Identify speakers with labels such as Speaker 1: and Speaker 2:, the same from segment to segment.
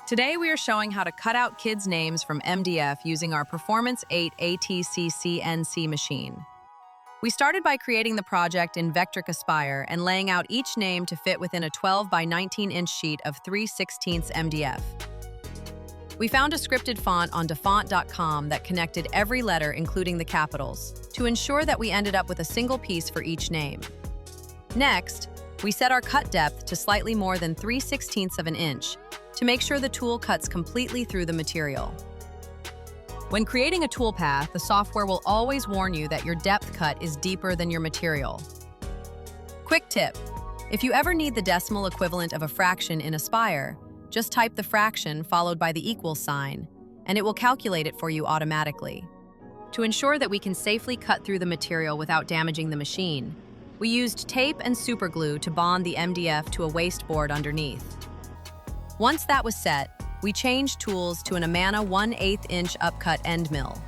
Speaker 1: Today we are showing how to cut out kids' names from MDF using our Performance 8 ATC CNC machine. We started by creating the project in Vectric Aspire and laying out each name to fit within a 12 by 19-inch sheet of 3/16 MDF. We found a scripted font on dafont.com that connected every letter, including the capitals, to ensure that we ended up with a single piece for each name. Next, we set our cut depth to slightly more than 3/16 of an inch to make sure the tool cuts completely through the material. When creating a toolpath, the software will always warn you that your depth cut is deeper than your material. Quick tip: if you ever need the decimal equivalent of a fraction in Aspire, just type the fraction followed by the equal sign, and it will calculate it for you automatically. To ensure that we can safely cut through the material without damaging the machine, we used tape and superglue to bond the MDF to a wasteboard underneath. Once that was set, we changed tools to an Amana 1/8-inch upcut end mill,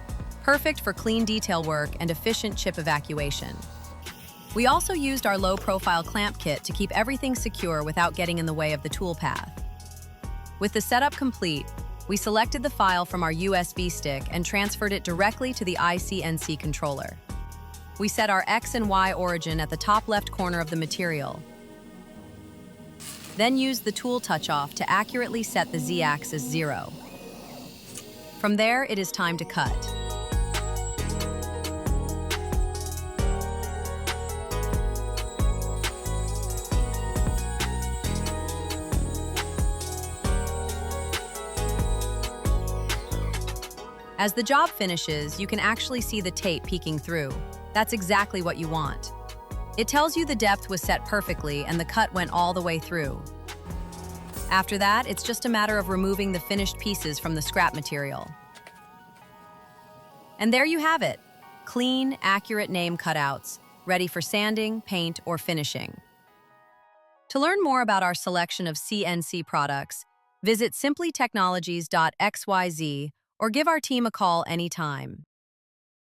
Speaker 1: perfect for clean detail work and efficient chip evacuation. We also used our low-profile clamp kit to keep everything secure without getting in the way of the toolpath. With the setup complete, we selected the file from our USB stick and transferred it directly to the iCNC controller. We set our X and Y origin at the top left corner of the material, then used the tool touch-off to accurately set the Z-axis 0. From there, it is time to cut. As the job finishes, you can actually see the tape peeking through. That's exactly what you want. It tells you the depth was set perfectly and the cut went all the way through. After that, it's just a matter of removing the finished pieces from the scrap material. And there you have it, clean, accurate name cutouts, ready for sanding, paint, or finishing. To learn more about our selection of CNC products, visit simplytechnologies.xyz or give our team a call anytime.